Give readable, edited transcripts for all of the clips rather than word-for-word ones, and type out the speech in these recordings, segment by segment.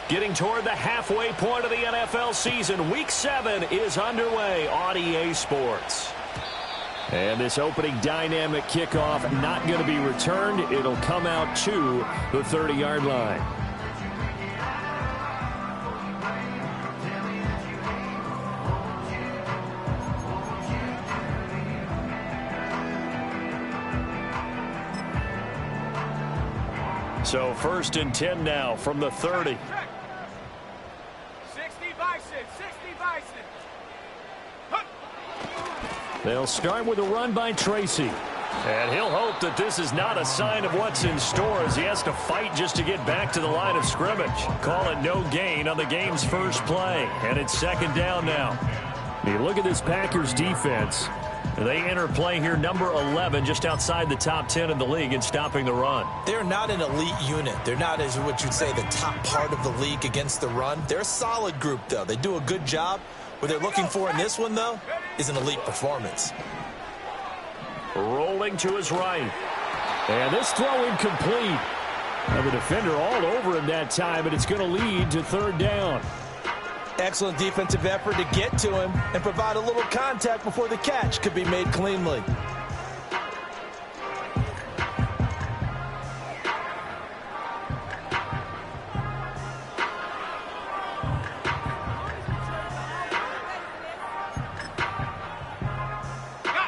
Getting toward the halfway point of the NFL season. Week 7 is underway on EA Sports. And this opening dynamic kickoff not going to be returned. It'll come out to the 30-yard line. So 1st and 10 now from the 30. 60 Bison, 60 Bison. They'll start with a run by Tracy. And he'll hope that this is not a sign of what's in store as he has to fight just to get back to the line of scrimmage. Call it no gain on the game's first play. And it's 2nd down now. You look at this Packers defense. They enter play here number 11, just outside the top 10 in the league in stopping the run. They're not an elite unit. They're not, as what you'd say, the top part of the league against the run. They're a solid group, though. They do a good job. What they're looking for in this one, though, is an elite performance. Rolling to his right. And this throw incomplete. And the defender all over him that time, and it's going to lead to 3rd down. Excellent defensive effort to get to him and provide a little contact before the catch could be made cleanly.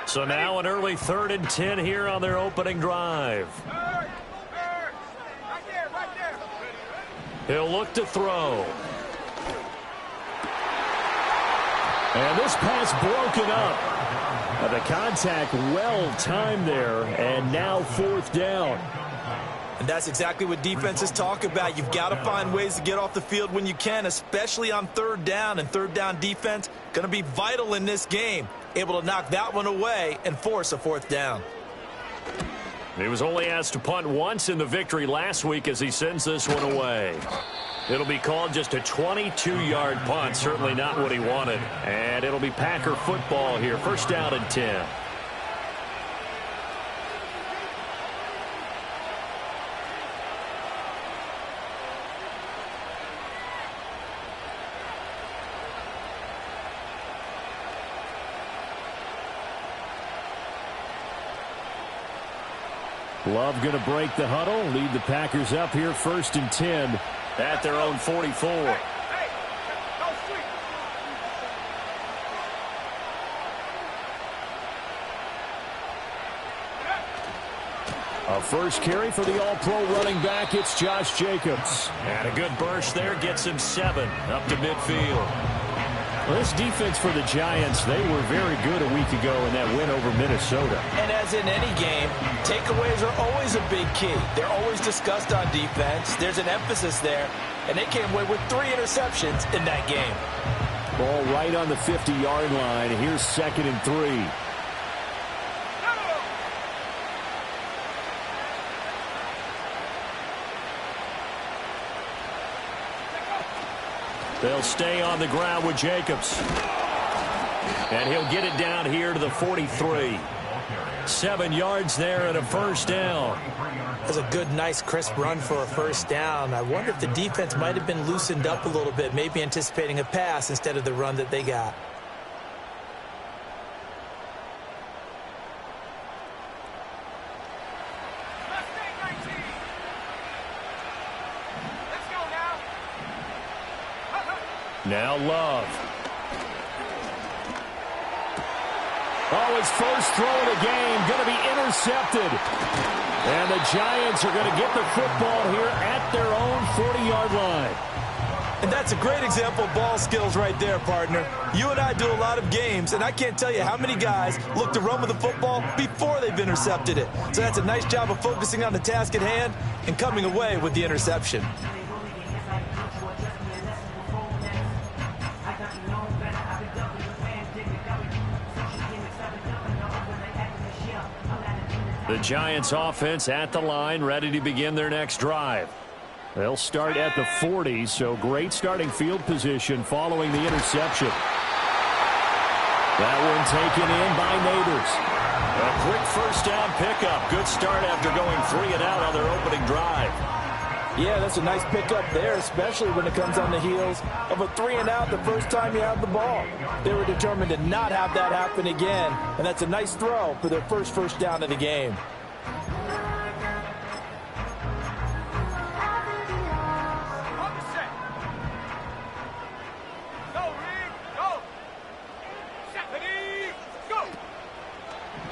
So now an early 3rd and 10 here on their opening drive. Right there. He'll look to throw. And this pass broken up. The contact well timed there, and now 4th down. And that's exactly what defenses talk about. You've got to find ways to get off the field when you can, especially on 3rd down. And 3rd down defense going to be vital in this game. Able to knock that one away and force a 4th down. He was only asked to punt once in the victory last week as he sends this one away. It'll be called just a 22-yard punt. Certainly not what he wanted. And it'll be Packer football here. 1st down and 10. Love going to break the huddle. Lead the Packers up here 1st and 10 at their own 44. A first carry for the all-pro running back. It's Josh Jacobs. And a good burst there gets him 7 up to midfield. Well, this defense for the Giants, they were very good a week ago in that win over Minnesota. And as in any game, takeaways are always a big key. They're always discussed on defense. There's an emphasis there, and they came away with 3 interceptions in that game. Ball right on the 50-yard line. Here's 2nd and 3. They'll stay on the ground with Jacobs. And he'll get it down here to the 43. 7 yards there and a 1st down. That's a good, nice, crisp run for a 1st down. I wonder if the defense might have been loosened up a little bit, maybe anticipating a pass instead of the run that they got. Now Love. Oh, his first throw of the game going to be intercepted. And the Giants are going to get the football here at their own 40-yard line. And that's a great example of ball skills right there, partner. You and I do a lot of games, and I can't tell you how many guys look to run with the football before they've intercepted it. So that's a nice job of focusing on the task at hand and coming away with the interception. The Giants offense at the line, ready to begin their next drive. They'll start at the 40, so great starting field position following the interception. That one taken in by Neighbors. A quick 1st down pickup. Good start after going 3 and out on their opening drive. Yeah, that's a nice pickup there, especially when it comes on the heels of a 3-and-out the first time you have the ball. They were determined to not have that happen again, and that's a nice throw for their first down of the game.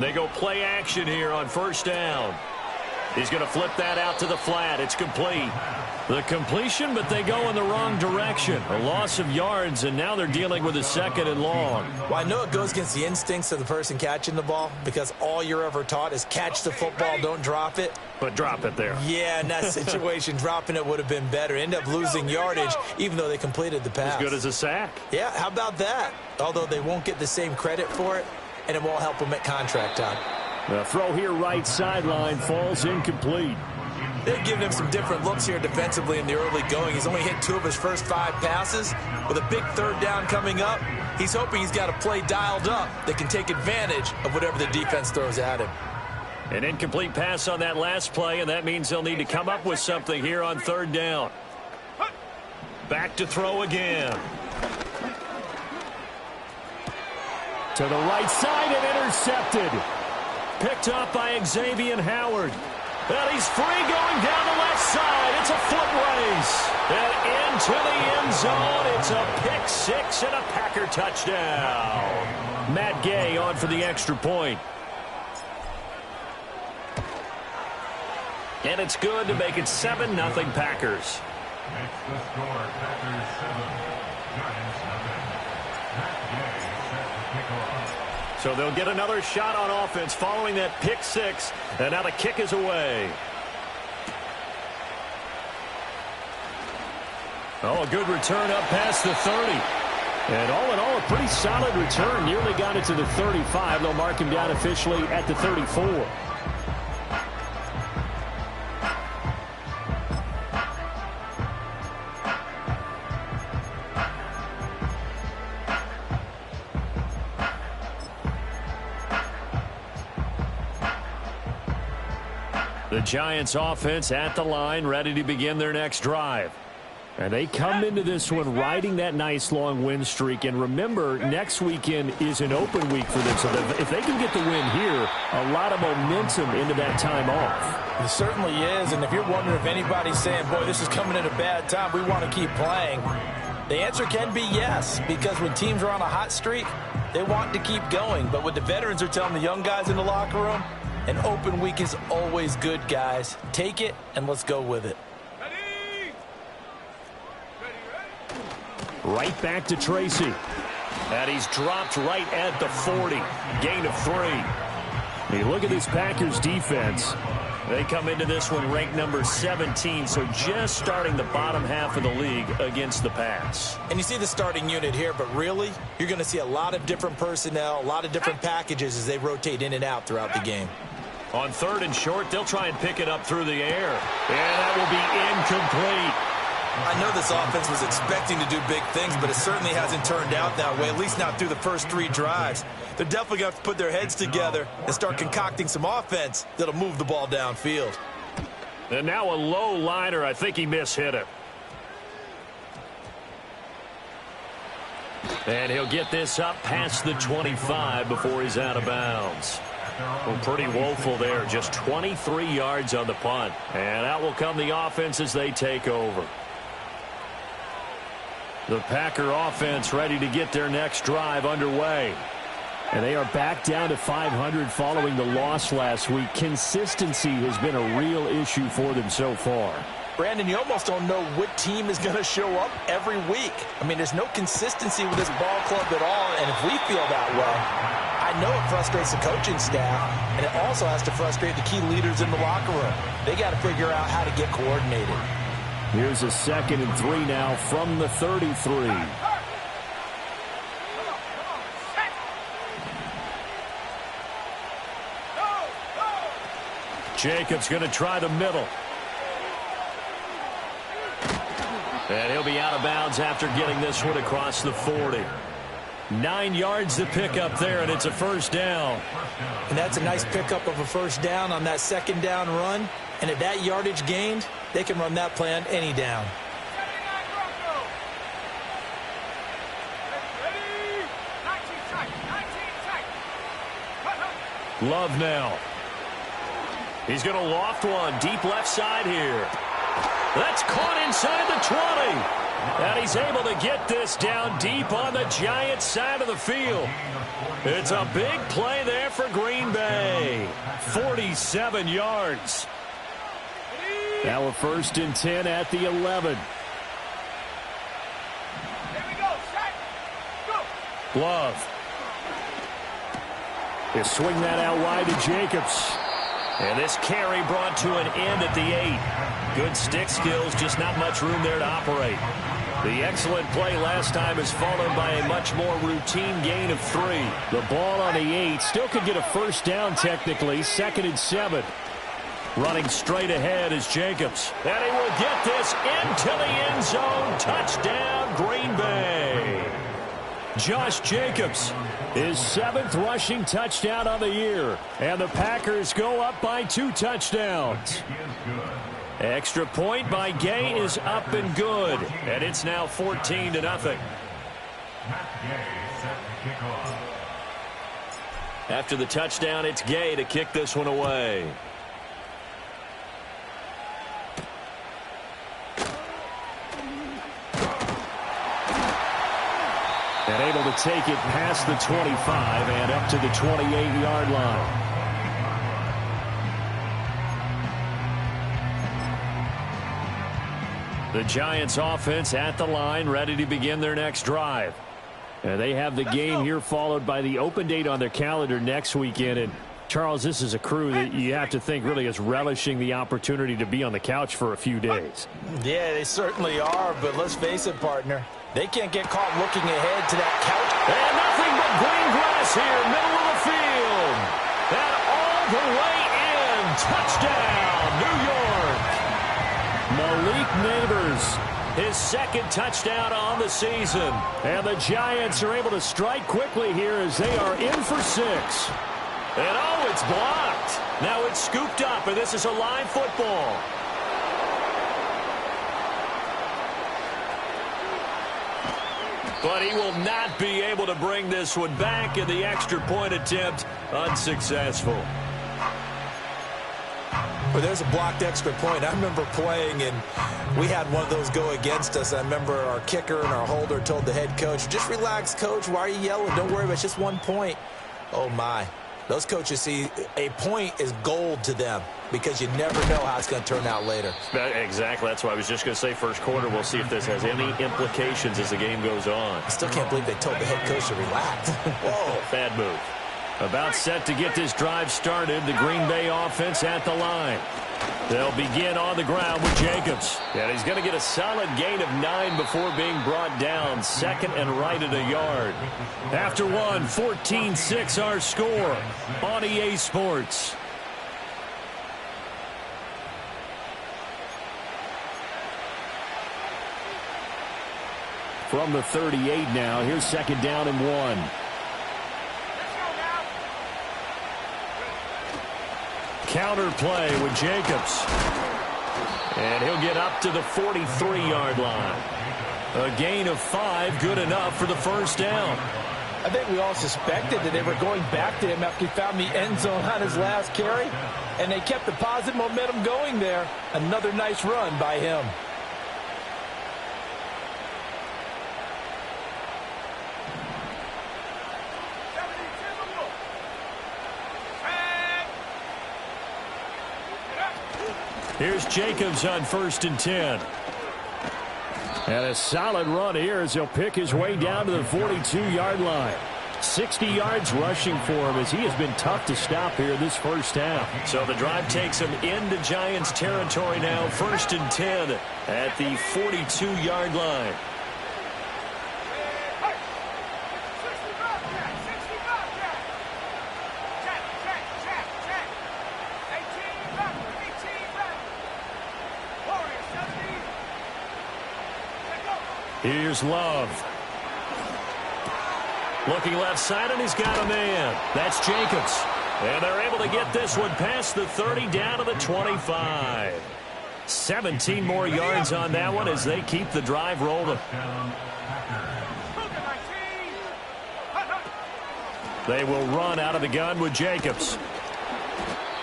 They go play action here on first down. He's going to flip that out to the flat. It's complete. The completion, but they go in the wrong direction. A loss of yards, and now they're dealing with a 2nd and long. Well, I know it goes against the instincts of the person catching the ball because all you're ever taught is catch the football, don't drop it. But drop it there. Yeah, in that situation, dropping it would have been better. End up losing yardage, even though they completed the pass. As good as a sack. Yeah, how about that? Although they won't get the same credit for it, and it won't help them at contract time. The throw here right sideline falls incomplete. They're giving him some different looks here defensively in the early going. He's only hit 2 of his first 5 passes. With a big 3rd down coming up, he's hoping he's got a play dialed up that can take advantage of whatever the defense throws at him. An incomplete pass on that last play, and that means they'll need to come up with something here on 3rd down. Back to throw again. To the right side and intercepted. Picked up by Xavier Howard. And he's free going down the left side. It's a foot race. And into the end zone. It's a pick 6 and a Packer touchdown. Matt Gay on for the extra point. And it's good to make it 7-0 Packers. Makes the score Packers 7, Giants 7. Matt Gay set the kickoff. So they'll get another shot on offense following that pick 6. And now the kick is away. Oh, a good return up past the 30. And all in all, a pretty solid return. Nearly got it to the 35. They'll mark him down officially at the 34. The Giants offense at the line, ready to begin their next drive. And they come into this one riding that nice long win streak. And remember, next weekend is an open week for them. So if they can get the win here, a lot of momentum into that time off. It certainly is. And if you're wondering if anybody's saying, boy, this is coming at a bad time, we want to keep playing, the answer can be yes. Because when teams are on a hot streak, they want to keep going. But what the veterans are telling the young guys in the locker room, an open week is always good, guys. Take it, and let's go with it. Right back to Tracy. And he's dropped right at the 40. Gain of 3. Hey, look at this Packers defense. They come into this one ranked number 17, so just starting the bottom half of the league against the pass. And you see the starting unit here, but really, you're going to see a lot of different personnel, a lot of different packages as they rotate in and out throughout the game. On 3rd and short, they'll try and pick it up through the air. And that will be incomplete. I know this offense was expecting to do big things, but it certainly hasn't turned out that way, at least not through the first 3 drives. They're definitely going to have to put their heads together and start concocting some offense that'll move the ball downfield. And now a low liner. I think he mishit it. And he'll get this up past the 25 before he's out of bounds. Well, pretty woeful there. Just 23 yards on the punt. And out will come the offense as they take over. The Packer offense ready to get their next drive underway. And they are back down to 500 following the loss last week. Consistency has been a real issue for them so far. Brandon, you almost don't know what team is going to show up every week. I mean, there's no consistency with this ball club at all, and if we feel that way, I know it frustrates the coaching staff, and it also has to frustrate the key leaders in the locker room. They got to figure out how to get coordinated. Here's a 2nd and 3 now from the 33. Jacobs going to try the middle. And he'll be out of bounds after getting this one across the 40. 9 yards to pick up there, and it's a first down. And that's a nice pickup of a first down on that 2nd down run. And at that yardage gained, they can run that play on any down. Love now. He's going to loft one deep left side here. That's caught inside the 20. And he's able to get this down deep on the Giants side of the field. It's a big play there for Green Bay. 47 yards. Now a 1st and 10 at the 11. Love. He'll swing that out wide to Jacobs. And this carry brought to an end at the 8. Good stick skills, just not much room there to operate. The excellent play last time is followed by a much more routine gain of 3. The ball on the 8 still could get a 1st down technically. 2nd and 7. Running straight ahead is Jacobs. And he will get this into the end zone. Touchdown, Green Bay. Josh Jacobs, his 7th rushing touchdown on the year. And the Packers go up by 2 touchdowns. Extra point by Gay is up and good. And it's now 14-0. After the touchdown, it's Gay to kick this one away. And able to take it past the 25 and up to the 28-yard line. The Giants offense at the line, ready to begin their next drive. And they have the game here followed by the open date on their calendar next weekend. And Charles, this is a crew that you have to think really is relishing the opportunity to be on the couch for a few days. Yeah, they certainly are, but let's face it, partner. They can't get caught looking ahead to that couch. And nothing but green grass here, middle of the field. And all the way in. Touchdown, New York. Malik Neighbors, his 2nd touchdown on the season. And the Giants are able to strike quickly here as they are in for 6. And oh, it's blocked. Now it's scooped up, and this is a live football. But he will not be able to bring this one back, and the extra point attempt unsuccessful. Well, there's a blocked extra point. I remember playing, and we had one of those go against us. I remember our kicker and our holder told the head coach, just relax, coach. Why are you yelling? Don't worry about it. It's just 1 point. Oh, my. Those coaches see a point is gold to them because you never know how it's going to turn out later. Exactly. That's why I was just going to say first quarter. We'll see if this has any implications as the game goes on. I still can't believe they told the head coach to relax. Whoa, bad move. About set to get this drive started, the Green Bay offense at the line. They'll begin on the ground with Jacobs. And he's going to get a solid gain of 9 before being brought down. 2nd and right at a yard. After one, 14-6 our score on EA Sports. From the 38 now, here's 2nd down and 1. Counter play with Jacobs. And he'll get up to the 43-yard line. A gain of 5, good enough for the 1st down. I think we all suspected that they were going back to him after he found the end zone on his last carry. And they kept the positive momentum going there. Another nice run by him. Here's Jacobs on 1st and 10. And a solid run here as he'll pick his way down to the 42-yard line. 60 yards rushing for him as he has been tough to stop here this first half. So the drive takes him into Giants territory now. 1st and 10 at the 42-yard line. Here's Love. Looking left side, and he's got a man. That's Jacobs. And they're able to get this one past the 30 down to the 25. 17 more yards on that one as they keep the drive rolling. They will run out of the gun with Jacobs.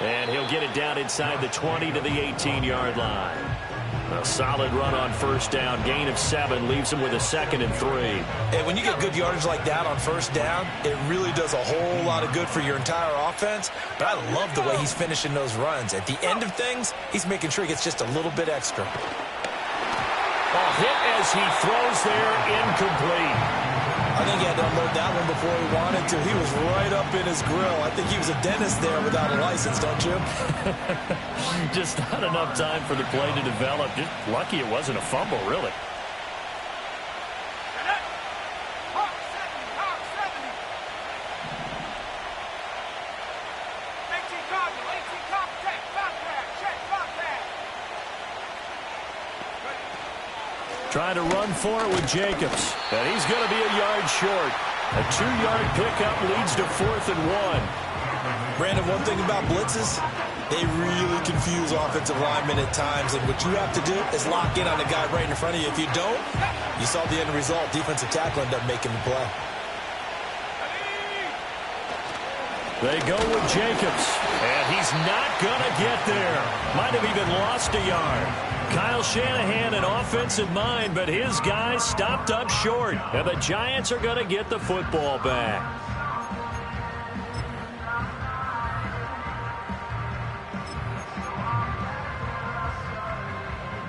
And he'll get it down inside the 20 to the 18-yard line. A solid run on first down. Gain of 7 leaves him with a 2nd and 3. And when you get good yardage like that on first down, it really does a whole lot of good for your entire offense. But I love the way he's finishing those runs. At the end of things, he's making sure he gets just a little bit extra. A hit as he throws there, incomplete. I think he had to unload that one before he wanted to. He was right up in his grill. I think he was a dentist there without a license, don't you? Just not enough time for the play to develop. Just lucky it wasn't a fumble, really. Trying to run for it with Jacobs. And he's going to be a yard short. A 2-yard pickup leads to 4th and 1. Brandon, one thing about blitzes, they really confuse offensive linemen at times. And what you have to do is lock in on the guy right in front of you. If you don't, you saw the end result. Defensive tackle ended up making the play. They go with Jacobs. And he's not going to get there. Might have even lost a yard. Kyle Shanahan, an offensive mind, but his guys stopped up short. And the Giants are going to get the football back.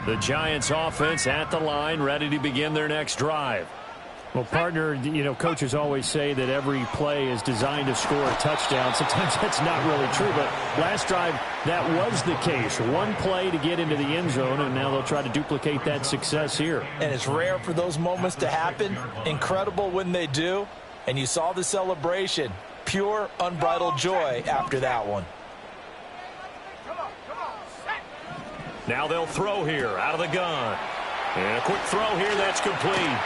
The Giants offense at the line, ready to begin their next drive. Well, partner, you know, coaches always say that every play is designed to score a touchdown. Sometimes that's not really true, but last drive, that was the case. One play to get into the end zone, and now they'll try to duplicate that success here. And it's rare for those moments to happen. Incredible when they do. And you saw the celebration. Pure, unbridled joy after that one. Now they'll throw here out of the gun. And a quick throw here, that's complete.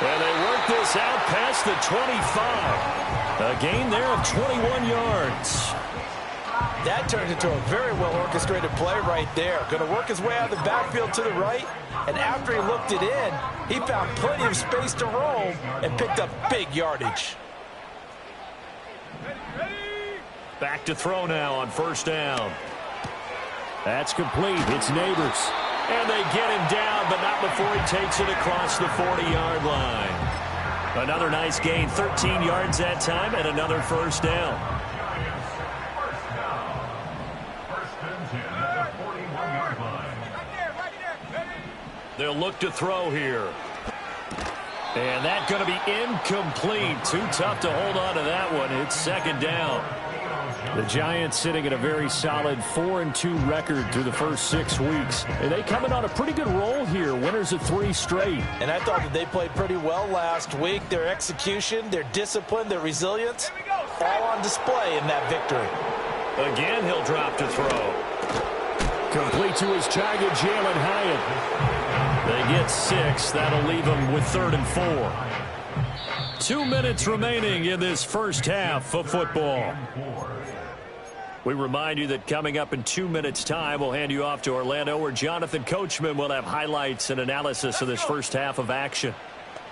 And they work this out past the 25. A gain there of 21 yards. That turned into a very well-orchestrated play right there. Going to work his way out of the backfield to the right. And after he looked it in, he found plenty of space to roam and picked up big yardage. Back to throw now on first down. That's complete. It's Neighbors. And they get him down, but not before he takes it across the 40-yard line. Another nice gain, 13 yards that time, and another first down. They'll look to throw here. And that's going to be incomplete. Too tough to hold on to that one. It's second down. The Giants sitting at a very solid 4-2 record through the first 6 weeks. And they coming on a pretty good roll here. Winners of 3 straight. And I thought that they played pretty well last week. Their execution, their discipline, their resilience, all on display in that victory. Again, he'll drop to throw. Complete to his target, Jalen Hyatt. They get 6. That'll leave them with 3rd and 4. 2 minutes remaining in this first half of football. We remind you that coming up in 2 minutes' time, we'll hand you off to Orlando, where Jonathan Coachman will have highlights and analysis of this first half of action.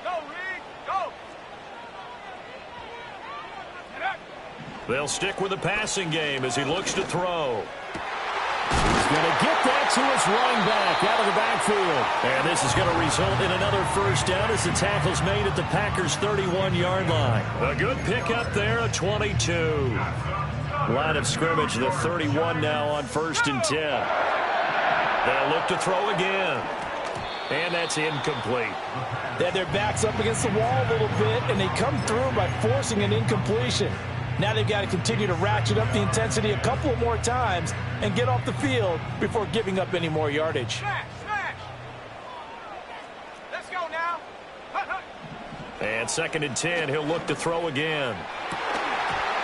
Go, Reed, go. They'll stick with the passing game as he looks to throw. He's going to get that to his running back out of the backfield. And this is going to result in another first down as the tackle's made at the Packers' 31-yard line. A good pickup there, a 22. Line of scrimmage, the 31 now on 1st and 10. They'll look to throw again. And that's incomplete. They had their backs up against the wall a little bit, and they come through by forcing an incompletion. Now they've got to continue to ratchet up the intensity a couple more times and get off the field before giving up any more yardage. Smash, smash. Let's go now. And 2nd and 10, he'll look to throw again.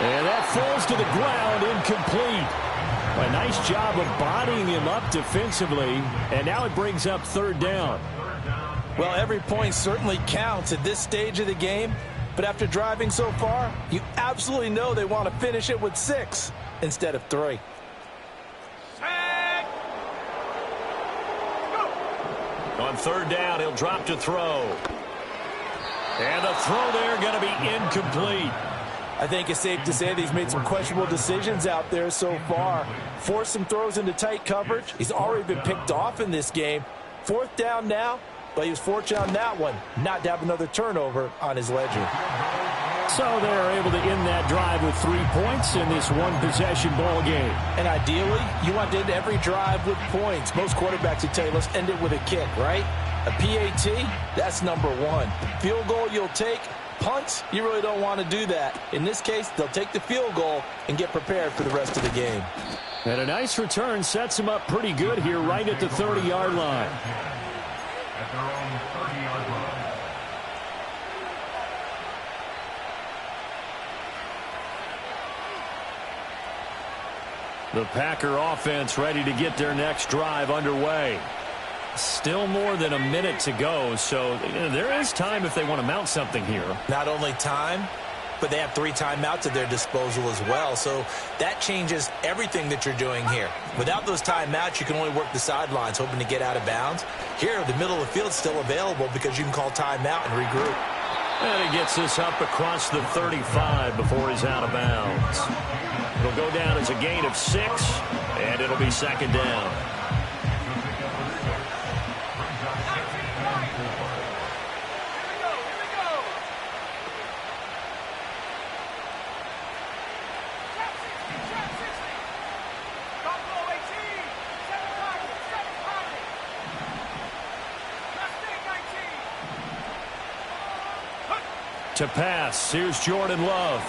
And that falls to the ground, incomplete. A nice job of bodying him up defensively, and now it brings up 3rd down. Well, every point certainly counts at this stage of the game. But after driving so far, you absolutely know they want to finish it with 6 instead of 3. Set. Go. On third down, he'll drop to throw. And the throw there going to be incomplete. I think it's safe to say that he's made some questionable decisions out there so far. Forced some throws into tight coverage. He's already been picked off in this game. 4th down now, but he was fortunate on that one not to have another turnover on his ledger. So they're able to end that drive with 3 points in this one-possession ball game. And ideally, you want to end every drive with points. Most quarterbacks would tell you, let's end it with a kick, right? A PAT, that's number 1. Field goal you'll take. Punts, you really don't want to do that. In this case, they'll take the field goal and get prepared for the rest of the game. And a nice return sets him up pretty good here right at the 30-yard line. At their own 30-yard line. The Packer offense ready to get their next drive underway. Still more than a minute to go, so there is time if they want to mount something here. Not only time, but they have 3 timeouts at their disposal as well, so that changes everything that you're doing here. Without those timeouts, you can only work the sidelines, hoping to get out of bounds. Here, the middle of the field is still available because you can call timeout and regroup. And he gets this up across the 35 before he's out of bounds. It'll go down as a gain of 6, and it'll be 2nd down. To pass, here's Jordan Love.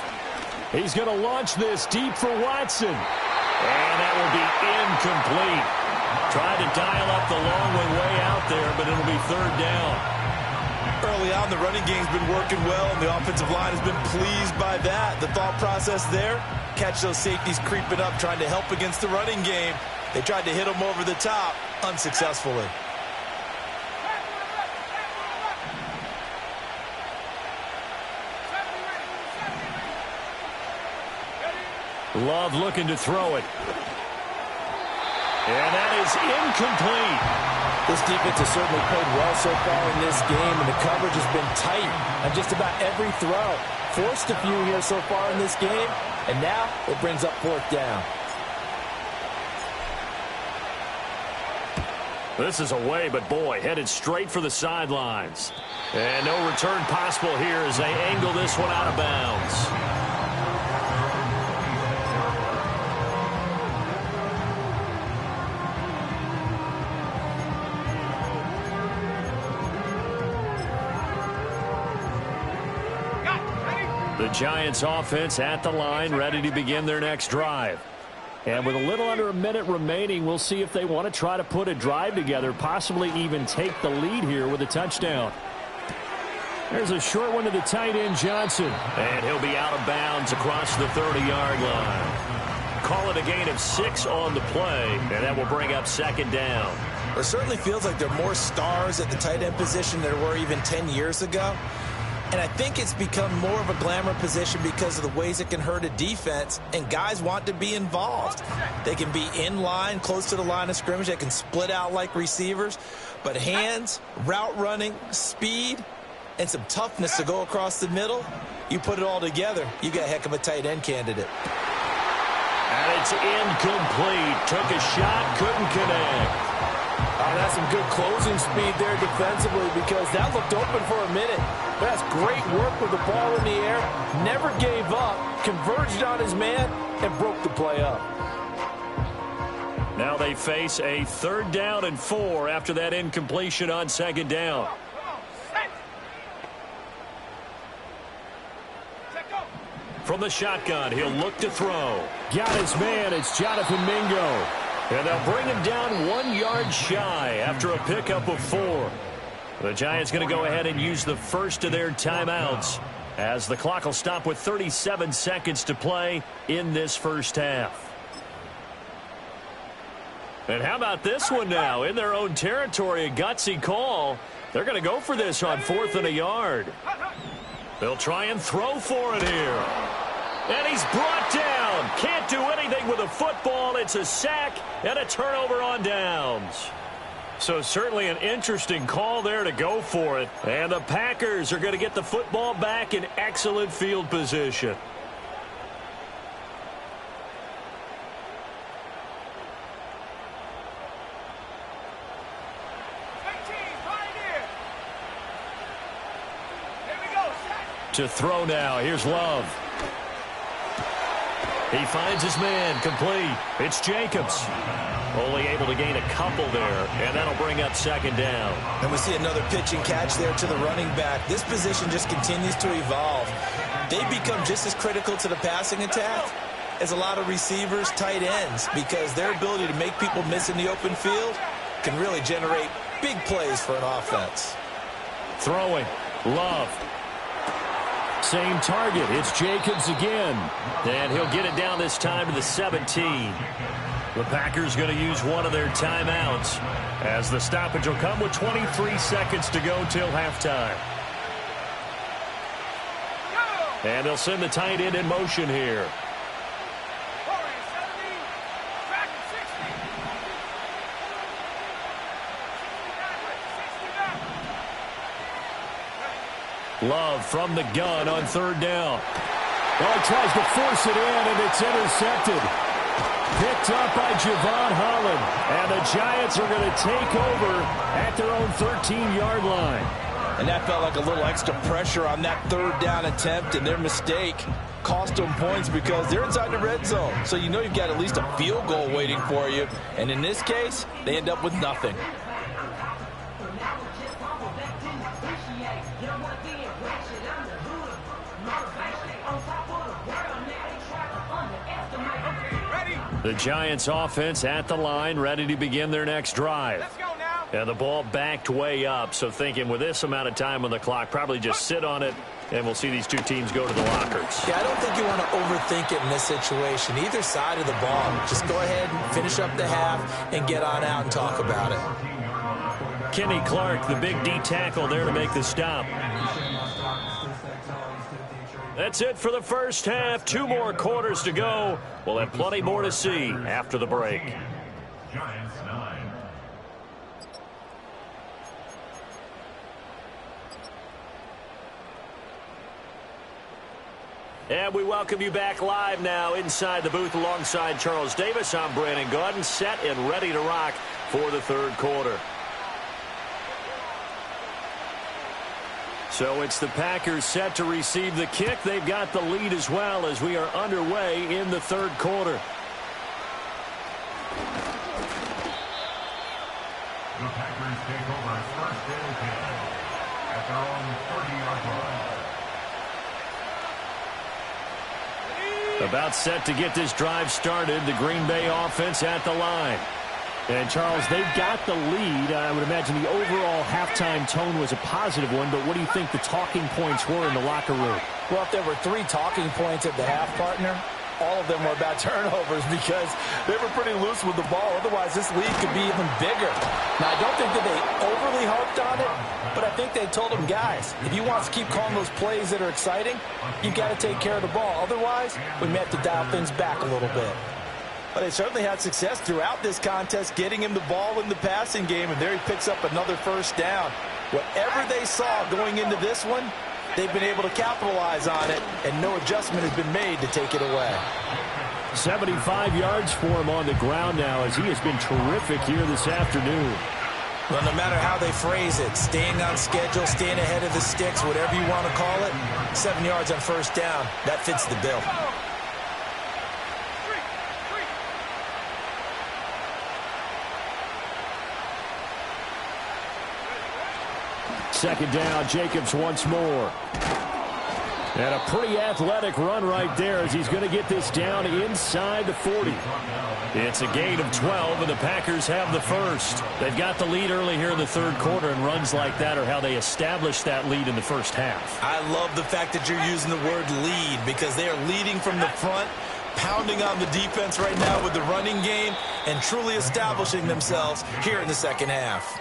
He's going to launch this deep for Watson. And that will be incomplete. Tried to dial up the long one way out there, but it'll be 3rd down. Early on, the running game's been working well, and the offensive line has been pleased by that. The thought process there, catch those safeties creeping up, trying to help against the running game. They tried to hit them over the top, unsuccessfully. Love looking to throw it. And that is incomplete. This defense has certainly played well so far in this game, and the coverage has been tight on just about every throw. Forced a few here so far in this game, and now it brings up 4th down. This is away, but boy, headed straight for the sidelines. And no return possible here as they angle this one out of bounds. The Giants offense at the line, ready to begin their next drive. And with a little under a minute remaining, we'll see if they want to try to put a drive together, possibly even take the lead here with a touchdown. There's a short one to the tight end, Johnson. And he'll be out of bounds across the 30-yard line. Call it a gain of 6 on the play, and that will bring up 2nd down. It certainly feels like there are more stars at the tight end position than there were even 10 years ago. And I think it's become more of a glamour position because of the ways it can hurt a defense, and guys want to be involved. They can be in line, close to the line of scrimmage. They can split out like receivers. But hands, route running, speed, and some toughness to go across the middle, you put it all together, you got a heck of a tight end candidate. And it's incomplete. Took a shot, couldn't connect. That's some good closing speed there defensively because that looked open for a minute. That's great work with the ball in the air. Never gave up, converged on his man, and broke the play up. Now they face a 3rd down and 4 after that incompletion on 2nd down. From the shotgun, he'll look to throw. Got his man, it's Jonathan Mingo. And they'll bring him down 1 yard shy after a pickup of 4. The Giants going to go ahead and use the first of their timeouts as the clock will stop with 37 seconds to play in this first half. And how about this one now? In their own territory, a gutsy call. They're going to go for this on 4th and a yard. They'll try and throw for it here. And he's brought down. Can't do anything with a football. It's a sack and a turnover on downs. So certainly an interesting call there to go for it. And the Packers are going to get the football back in excellent field position. To throw now. Here's Love. He finds his man complete. It's Jacobs. Only able to gain a couple there, and that'll bring up second down. And we see another pitch and catch there to the running back. This position just continues to evolve. They become just as critical to the passing attack as a lot of receivers, tight ends, because their ability to make people miss in the open field can really generate big plays for an offense. Throwing. Love. Same target. It's Jacobs again. And he'll get it down this time to the 17. The Packers going to use one of their timeouts as the stoppage will come with 23 seconds to go till halftime. And they'll send the tight end in motion here. Love from the gun on third down. Oh, he tries to force it in, and it's intercepted. Picked up by Javon Holland. And the Giants are going to take over at their own 13-yard line. And that felt like a little extra pressure on that third down attempt, and their mistake cost them points because they're inside the red zone. So you know you've got at least a field goal waiting for you. And in this case, they end up with nothing. The Giants offense at the line, ready to begin their next drive. Let's go now. And the ball backed way up, so thinking with this amount of time on the clock, probably just sit on it, and we'll see these two teams go to the lockers. Yeah, I don't think you want to overthink it in this situation. Either side of the ball, just go ahead and finish up the half and get on out and talk about it. Kenny Clark, the big D tackle there to make the stop. That's it for the first half. 2 more quarters to go. We'll have plenty more to see after the break. Giants 9. And we welcome you back live now inside the booth alongside Charles Davis. I'm Brandon Gaudin, set and ready to rock for the third quarter. So it's the Packers set to receive the kick. They've got the lead as well as we are underway in the third quarter. The Packers take over first and 10 at their own 30-yard line. About set to get this drive started. The Green Bay offense at the line. And, Charles, they've got the lead. I would imagine the overall halftime tone was a positive one, but what do you think the talking points were in the locker room? Well, if there were 3 talking points at the half, partner, all of them were about turnovers because they were pretty loose with the ball. Otherwise, this lead could be even bigger. Now, I don't think that they overly harped on it, but I think they told them, guys, if you want to keep calling those plays that are exciting, you've got to take care of the ball. Otherwise, we may have to dial things back a little bit. But they certainly had success throughout this contest, getting him the ball in the passing game, and there he picks up another first down. Whatever they saw going into this one, they've been able to capitalize on it, and no adjustment has been made to take it away. 75 yards for him on the ground now as he has been terrific here this afternoon. Well, no matter how they phrase it, staying on schedule, staying ahead of the sticks, whatever you want to call it, 7 yards on first down, that fits the bill. Second down, Jacobs once more. And a pretty athletic run right there as he's going to get this down inside the 40. It's a gain of 12, and the Packers have the first. They've got the lead early here in the third quarter, and runs like that are how they establish that lead in the first half. I love the fact that you're using the word lead because they are leading from the front, pounding on the defense right now with the running game, and truly establishing themselves here in the second half.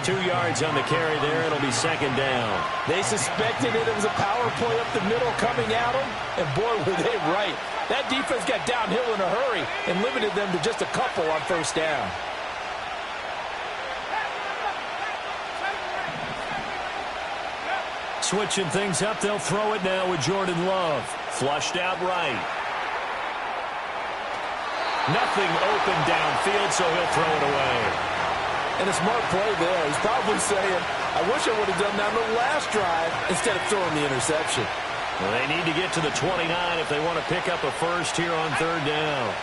2 yards on the carry there. It'll be second down. They suspected it was a power play up the middle coming at them, and boy, were they right. That defense got downhill in a hurry and limited them to just a couple on first down. Switching things up, they'll throw it now with Jordan Love. Flushed out right. Nothing open downfield, so he'll throw it away. And a smart play there. He's probably saying, I wish I would have done that on the last drive instead of throwing the interception. Well, they need to get to the 29 if they want to pick up a first here on third down.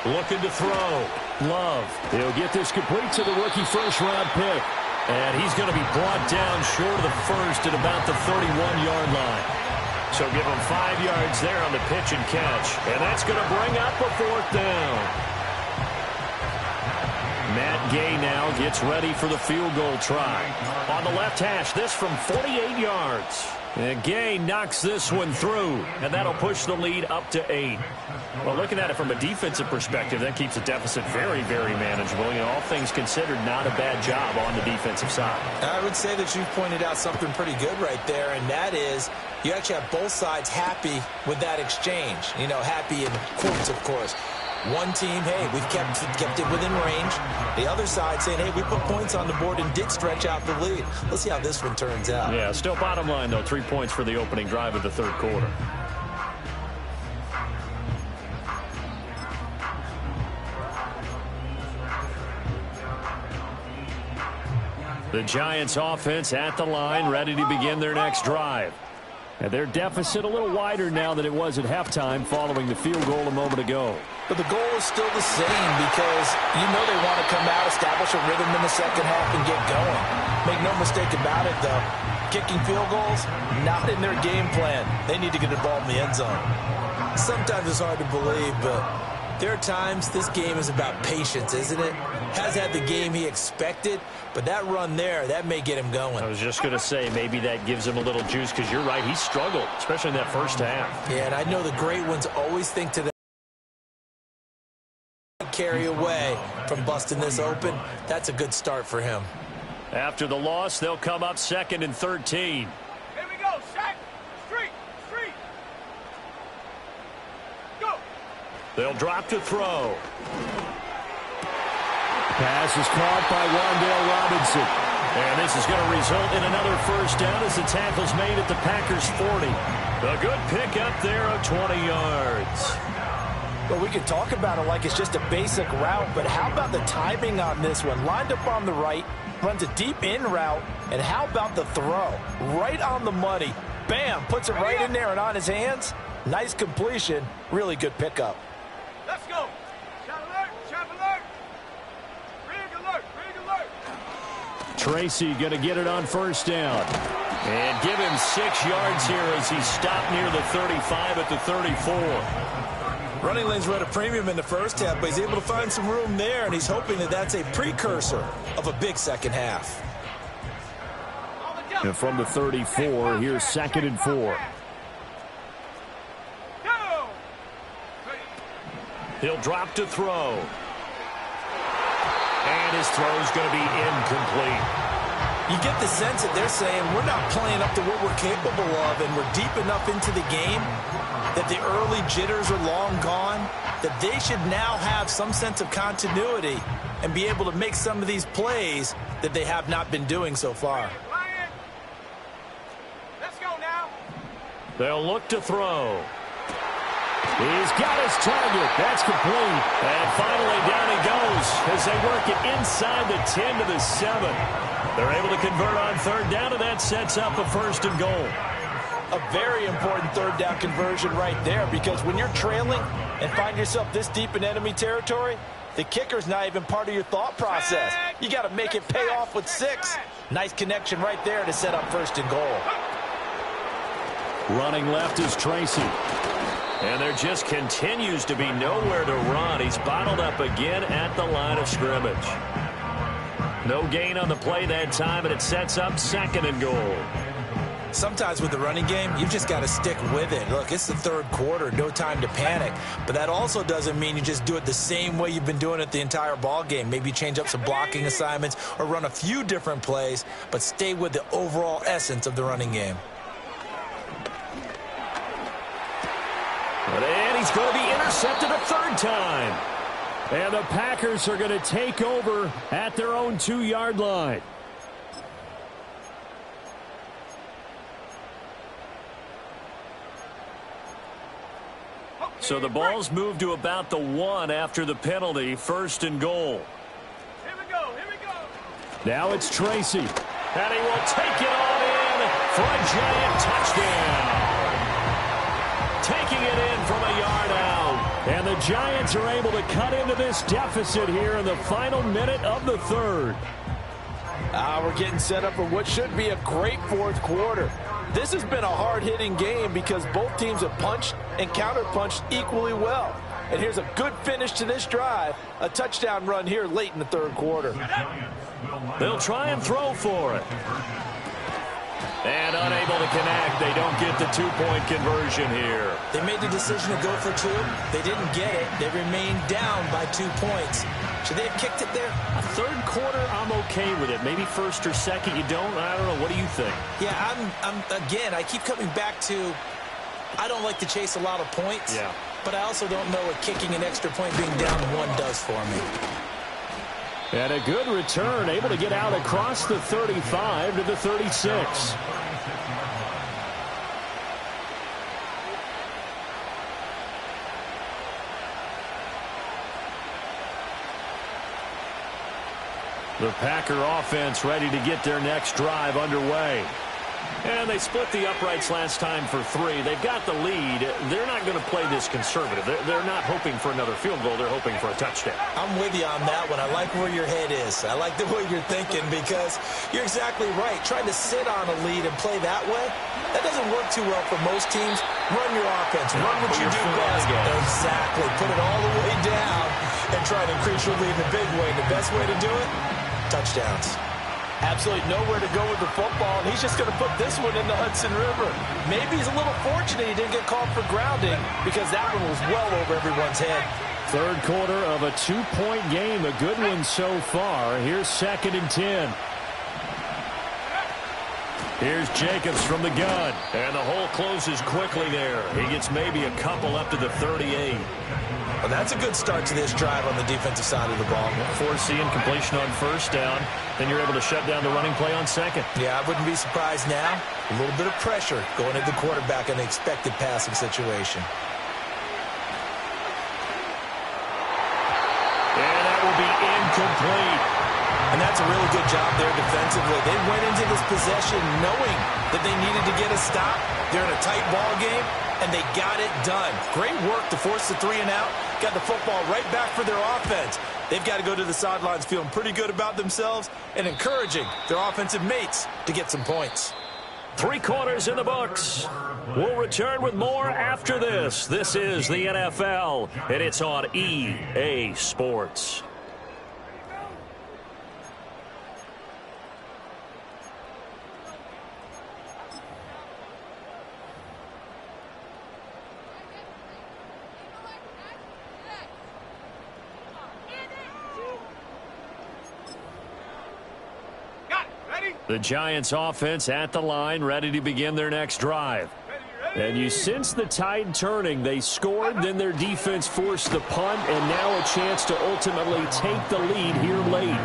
Looking to throw. Love. He'll get this complete to the rookie first-round pick. And he's going to be brought down short of the first at about the 31-yard line. So give him 5 yards there on the pitch and catch. And that's going to bring up a fourth down. Matt Gay now gets ready for the field goal try. On the left hash, this from 48 yards. And Gay knocks this one through, and that'll push the lead up to 8. Well, looking at it from a defensive perspective, that keeps the deficit very, very manageable. You know, all things considered, not a bad job on the defensive side. I would say that you've pointed out something pretty good right there, and that is you actually have both sides happy with that exchange. You know, happy in quotes, of course. One team, hey, we've kept it within range. The other side saying, hey, we put points on the board and did stretch out the lead. Let's see how this one turns out. Yeah, still bottom line, though, 3 points for the opening drive of the third quarter. The Giants offense at the line, ready to begin their next drive. And their deficit a little wider now than it was at halftime following the field goal a moment ago. But the goal is still the same because you know they want to come out, establish a rhythm in the second half, and get going. Make no mistake about it, though. Kicking field goals, not in their game plan. They need to get involved in the end zone. Sometimes it's hard to believe, but there are times this game is about patience, isn't it? Has had the game he expected, but that run there, that may get him going. I was just going to say, maybe that gives him a little juice because you're right, he struggled, especially in that first half. Yeah, and I know the great ones always think to them, carry away from busting this open. That's a good start for him. After the loss, they'll come up 2nd and 13. Here we go, Shaq. Street. Go. They'll drop to throw. Pass is caught by Wan'Dale Robinson. And this is going to result in another first down as the tackle's made at the Packers' 40. A good pickup there of 20 yards. Well, we can talk about it like it's just a basic route, but how about the timing on this one? Lined up on the right, runs a deep in route, and how about the throw? Right on the money. Bam, puts it right in there and on his hands. Nice completion. Really good pickup. Let's go. Shot alert. Rig alert. Tracy going to get it on first down. And give him 6 yards here as he stopped near the 35 at the 34. Running lanes were at a premium in the first half, but he's able to find some room there, and he's hoping that that's a precursor of a big second half. And from the 34, here's 2nd and 4. He'll drop to throw. And his throw's going to be incomplete. You get the sense that they're saying we're not playing up to what we're capable of, and we're deep enough into the game that the early jitters are long gone, that they should now have some sense of continuity and be able to make some of these plays that they have not been doing so far. Let's go now. They'll look to throw. He's got his target. That's complete. And finally down he goes as they work it inside the 10 to the 7. They're able to convert on third down, and that sets up a 1st and goal. A very important third down conversion right there, because when you're trailing and find yourself this deep in enemy territory, the kicker's not even part of your thought process. You got to make it pay off with 6. Nice connection right there to set up 1st and goal. Running left is Tracy. And there just continues to be nowhere to run. He's bottled up again at the line of scrimmage. No gain on the play that time, and it sets up 2nd and goal. Sometimes with the running game, you've just got to stick with it. Look, it's the third quarter, no time to panic. But that also doesn't mean you just do it the same way you've been doing it the entire ball game. Maybe change up some blocking assignments or run a few different plays, but stay with the overall essence of the running game. And he's going to be intercepted a third time. And the Packers are going to take over at their own 2-yard line. So the ball's moved to about the 1 after the penalty, 1st and goal. Here we go, here we go. Now it's Tracy. And he will take it on in for a giant touchdown. Taking it in from a yard out. And the Giants are able to cut into this deficit here in the final minute of the third. We're getting set up for what should be a great fourth quarter. This has been a hard-hitting game because both teams have punched and counter-punched equally well. And here's a good finish to this drive, a touchdown run here late in the third quarter. They'll try and throw for it. And unable to connect. They don't get the 2-point conversion here. They made the decision to go for 2. They didn't get it. They remained down by 2 points. Should they have kicked it there? A third quarter, I'm okay with it. Maybe first or second, you don't. I don't know. What do you think? Yeah, again, I keep coming back to I don't like to chase a lot of points. Yeah. But I also don't know what kicking an extra point being down 1 does for me. And a good return, able to get out across the 35 to the 36. The Packer offense ready to get their next drive underway. And they split the uprights last time for 3. They've got the lead. They're not going to play this conservative. They're not hoping for another field goal. They're hoping for a touchdown. I'm with you on that one. I like where your head is. I like the way you're thinking because you're exactly right. Trying to sit on a lead and play that way, that doesn't work too well for most teams. Run your offense. Run what you do best. Exactly. Put it all the way down and try to increase your lead in a big way. The best way to do it, touchdowns. Absolutely nowhere to go with the football, and he's just going to put this one in the Hudson River. Maybe he's a little fortunate he didn't get called for grounding because that one was well over everyone's head. Third quarter of a 2-point game, a good one so far. Here's 2nd and 10. Here's Jacobs from the gun. And the hole closes quickly there. He gets maybe a couple up to the 38. Well, that's a good start to this drive on the defensive side of the ball. Forcing completion on 1st down. Then you're able to shut down the running play on 2nd. Yeah, I wouldn't be surprised now. A little bit of pressure going at the quarterback in the expected passing situation. And that will be incomplete. And that's a really good job there defensively. They went into this possession knowing that they needed to get a stop. They're in a tight ball game, and they got it done. Great work to force the 3 and out. Got the football right back for their offense. They've got to go to the sidelines feeling pretty good about themselves and encouraging their offensive mates to get some points. 3 quarters in the books. We'll return with more after this. This is the NFL, and it's on EA Sports. The Giants offense at the line, ready to begin their next drive. And you sense the tide turning. They scored, then their defense forced the punt, and now a chance to ultimately take the lead here late.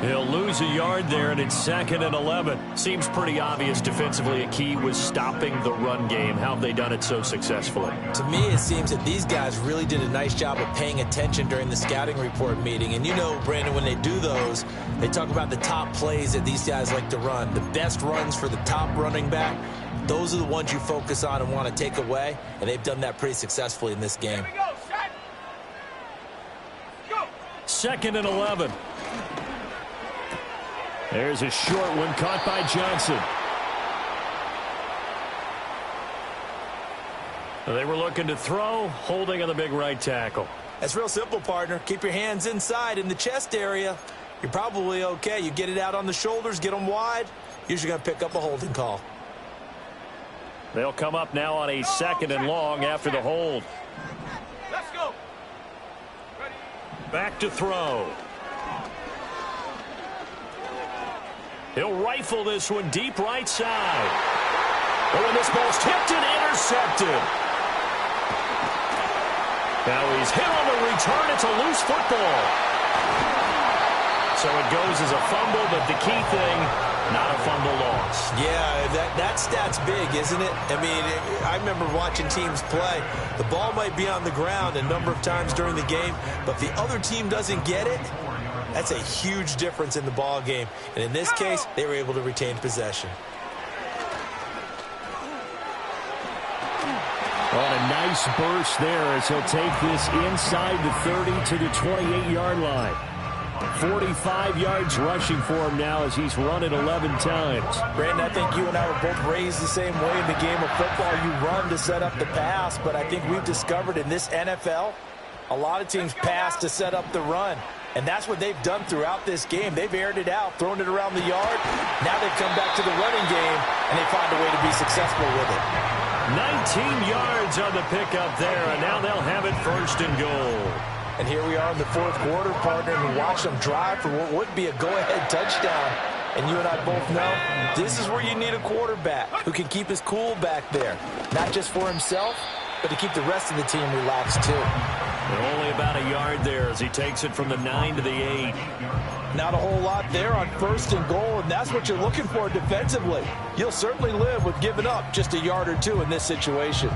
He'll lose a yard there, and it's 2nd and 11. Seems pretty obvious defensively a key was stopping the run game. How have they done it so successfully? To me, it seems that these guys really did a nice job of paying attention during the scouting report meeting. And you know, Brandon, when they do those, they talk about the top plays that these guys like to run. The best runs for the top running back, those are the ones you focus on and want to take away. And they've done that pretty successfully in this game. Here we go, set. Go. 2nd and 11. There's a short one caught by Johnson. They were looking to throw, holding on the big right tackle. That's real simple, partner. Keep your hands inside in the chest area. You're probably okay. You get it out on the shoulders, get them wide. Usually going to pick up a holding call. They'll come up now on a 2nd and long after the hold. Let's go. Ready. Back to throw. He'll rifle this one deep right side. Oh, and this ball's tipped and intercepted. Now he's hit on the return. It's a loose football. So it goes as a fumble, but the key thing, not a fumble loss. Yeah, that stat's big, isn't it? I mean, I remember watching teams play. The ball might be on the ground a number of times during the game, but if the other team doesn't get it, that's a huge difference in the ball game. And in this case, they were able to retain possession. On a nice burst there as he'll take this inside the 30 to the 28-yard line. 45 yards rushing for him now as he's run it 11 times. Brandon, I think you and I were both raised the same way in the game of football. You run to set up the pass, but I think we've discovered in this NFL, a lot of teams pass to set up the run. And that's what they've done throughout this game. They've aired it out, thrown it around the yard. Now they've come back to the running game, and they find a way to be successful with it. 19 yards on the pickup there, and now they'll have it 1st and goal. And here we are in the 4th quarter, partner, and we watch them drive for what would be a go-ahead touchdown. And you and I both know this is where you need a quarterback who can keep his cool back there. Not just for himself, but to keep the rest of the team relaxed too. And only about a yard there as he takes it from the 9 to the 8. Not a whole lot there on 1st and goal, and that's what you're looking for defensively. You'll certainly live with giving up just a yard or 2 in this situation.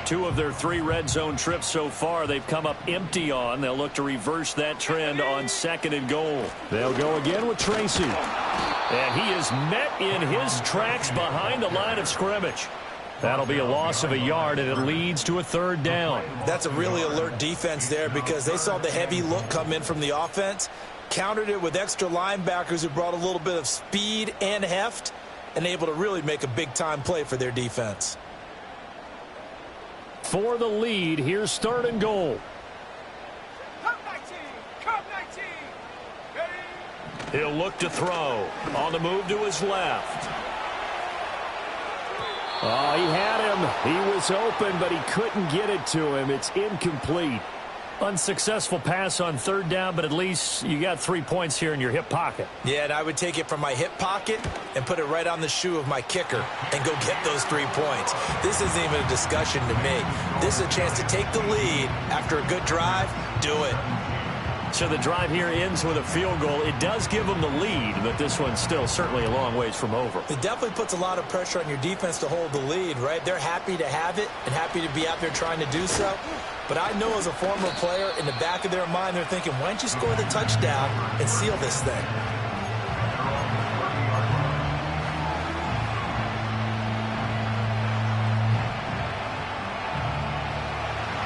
2 of their 3 red zone trips so far they've come up empty on. They'll look to reverse that trend on 2nd and goal. They'll go again with Tracy. And he is met in his tracks behind the line of scrimmage. That'll be a loss of a yard, and it leads to a 3rd down. That's a really alert defense there because they saw the heavy look come in from the offense, countered it with extra linebackers who brought a little bit of speed and heft, and able to really make a big-time play for their defense. For the lead, here's 3rd and goal. Come 19. Come 19. Ready. He'll look to throw. On the move to his left. Oh, he had him. He was open, but he couldn't get it to him. It's incomplete. Unsuccessful pass on 3rd down, but at least you got 3 points here in your hip pocket. Yeah, and I would take it from my hip pocket and put it right on the shoe of my kicker and go get those 3 points. This isn't even a discussion to me. This is a chance to take the lead after a good drive. Do it. So the drive here ends with a field goal. It does give them the lead, but this one's still certainly a long ways from over. It definitely puts a lot of pressure on your defense to hold the lead, right? They're happy to have it and happy to be out there trying to do so. But I know as a former player, in the back of their mind, they're thinking, why don't you score the touchdown and seal this thing?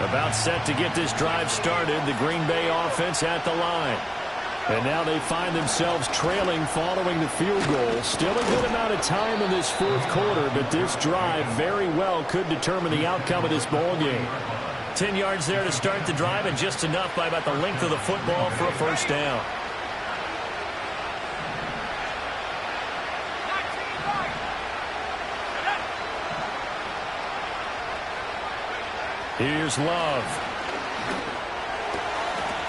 About set to get this drive started, the Green Bay offense at the line. And now they find themselves trailing following the field goal. Still a good amount of time in this 4th quarter, but this drive very well could determine the outcome of this ball game. 10 yards there to start the drive, and just enough by about the length of the football for a 1st down. Here's Love.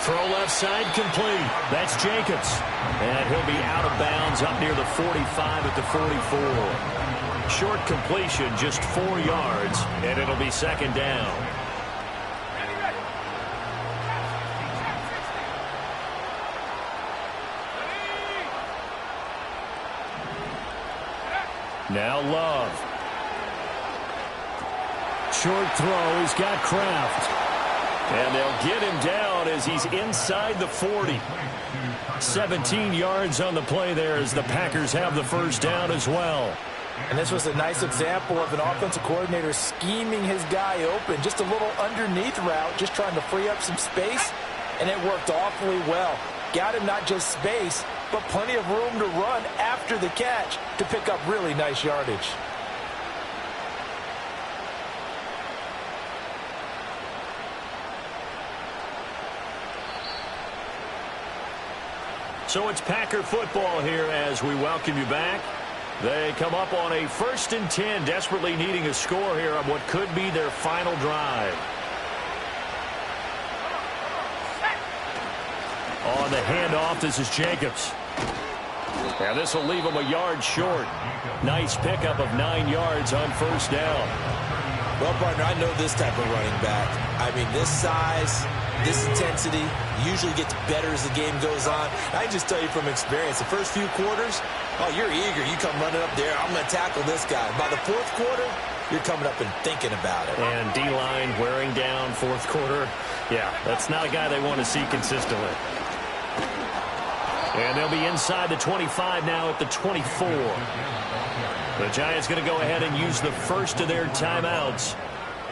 Throw left side complete. That's Jacobs. And he'll be out of bounds up near the 45 at the 44. Short completion, just 4 yards, and it'll be 2nd down. Now Love. Short throw. He's got Kraft. And they'll get him down as he's inside the 40. 17 yards on the play there as the Packers have the 1st down as well. And this was a nice example of an offensive coordinator scheming his guy open. Just a little underneath route, just trying to free up some space. And it worked awfully well. Got him not just space, but plenty of room to run after the catch to pick up really nice yardage. So it's Packer football here as we welcome you back. They come up on a 1st and 10, desperately needing a score here on what could be their final drive. On the handoff, this is Jacobs. And this will leave him a yard short. Nice pickup of 9 yards on 1st down. Well, partner, I know this type of running back. I mean, this size, this intensity usually gets better as the game goes on. I can just tell you from experience, the first few quarters, oh, you're eager. You come running up there, I'm going to tackle this guy. By the 4th quarter, you're coming up and thinking about it. And D-line wearing down 4th quarter. Yeah, that's not a guy they want to see consistently. And they'll be inside the 25 now at the 24. The Giants going to go ahead and use the first of their timeouts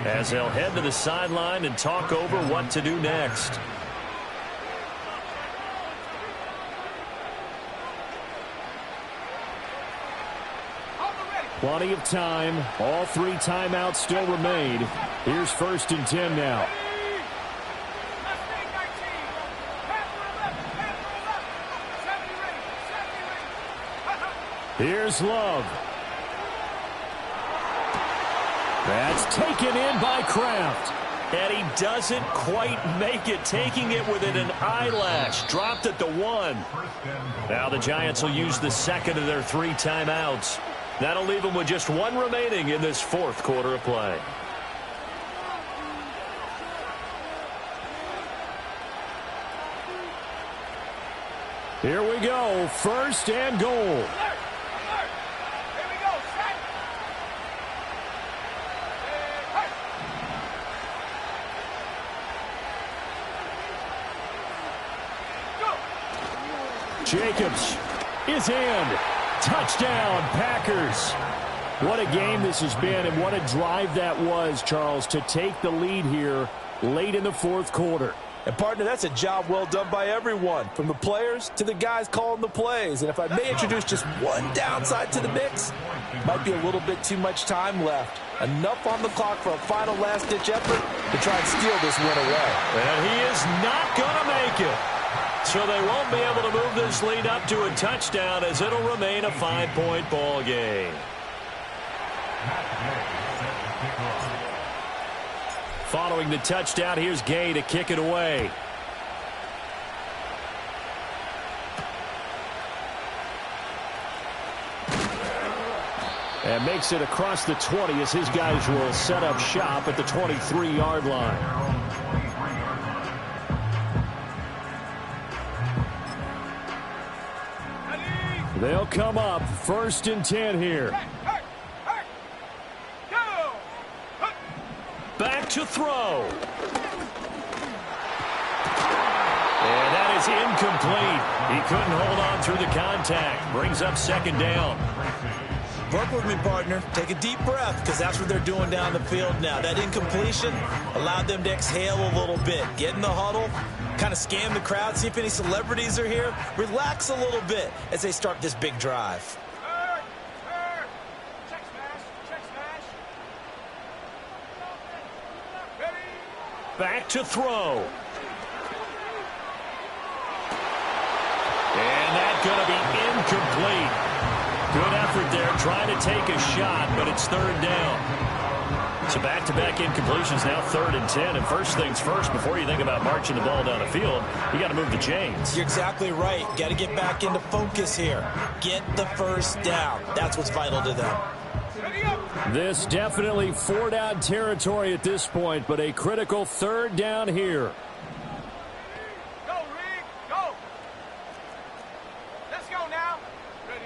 as they'll head to the sideline and talk over what to do next. Plenty of time. All 3 timeouts still remain. Here's 1st and 10 now. Here's Love. That's taken in by Kraft. And he doesn't quite make it, taking it within an eyelash. Dropped at the 1. Now the Giants will use the 2nd of their 3 timeouts. That'll leave them with just 1 remaining in this 4th quarter of play. Here we go. 1st and goal. Jacobs is in. Touchdown, Packers. What a game this has been, and what a drive that was, Charles, to take the lead here late in the 4th quarter. And, partner, that's a job well done by everyone, from the players to the guys calling the plays. And if I may introduce just one downside to the mix, might be a little bit too much time left. Enough on the clock for a final last-ditch effort to try and steal this win away. And he is not going to make it. So they won't be able to move this lead up to a touchdown as it'll remain a 5-point ball game. Following the touchdown, here's Gay to kick it away. And makes it across the 20 as his guys will set up shop at the 23-yard line. They'll come up 1st and 10 here. Back to throw. And that is incomplete. He couldn't hold on through the contact. Brings up 2nd down. Work with me, partner. Take a deep breath, because that's what they're doing down the field now. That incompletion allowed them to exhale a little bit. Get in the huddle, kind of scan the crowd, see if any celebrities are here. Relax a little bit as they start this big drive. Back to throw. And that's going to be incomplete. Good effort there, trying to take a shot, but it's 3rd down. So back-to-back incompletions, now 3rd and 10. And first things first, before you think about marching the ball down the field, you got to move the chains. You're exactly right. Got to get back into focus here. Get the 1st down. That's what's vital to them. This definitely 4-down territory at this point, but a critical 3rd down here. Go, Rick, go. Let's go now. Ready?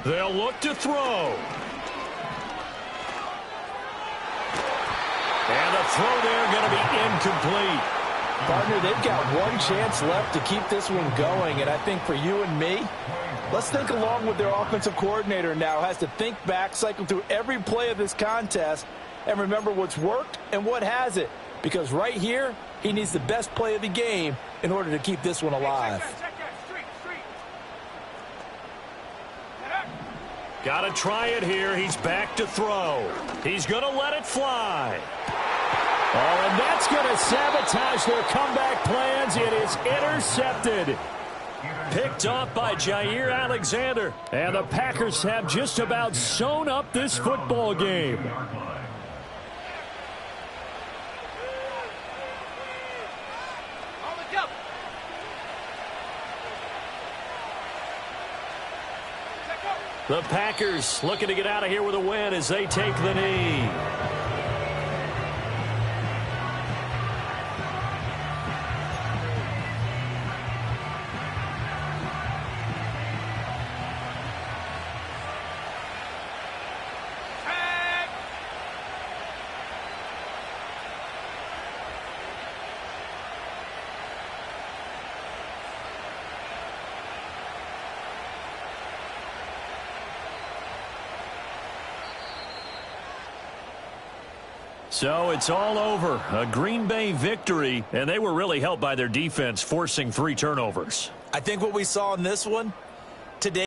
They'll look to throw. And the throw there going to be incomplete. Partner, they've got one chance left to keep this one going, and I think for you and me, let's think along with their offensive coordinator now. Has to think back, cycle through every play of this contest, and remember what's worked and what hasn't. Because right here, he needs the best play of the game in order to keep this one alive. Got to try it here. He's back to throw. He's going to let it fly. Oh, and that's going to sabotage their comeback plans. It is intercepted. Picked off by Jair Alexander. And the Packers have just about sewn up this football game. On the jump. The Packers looking to get out of here with a win as they take the knee. So it's all over. A Green Bay victory, and they were really helped by their defense forcing 3 turnovers. I think what we saw in this one today